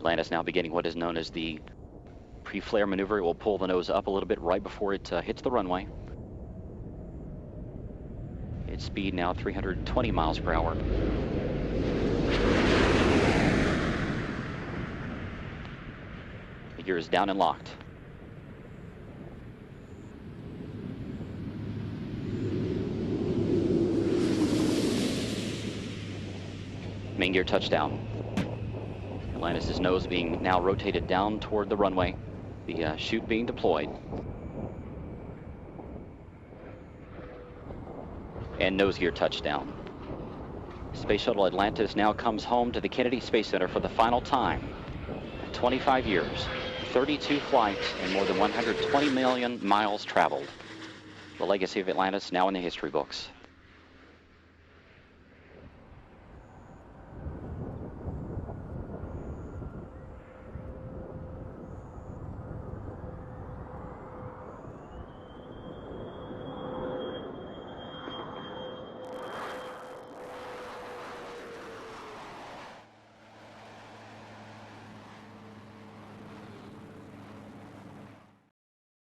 Atlantis now beginning what is known as the pre-flare maneuver. It will pull the nose up a little bit right before it hits the runway. Its speed now 320 miles per hour. The gear is down and locked. Main gear touchdown. Atlantis' nose being now rotated down toward the runway. The chute being deployed. And nose gear touchdown. Space Shuttle Atlantis now comes home to the Kennedy Space Center for the final time. 25 years, 32 flights, and more than 120 million miles traveled. The legacy of Atlantis now in the history books.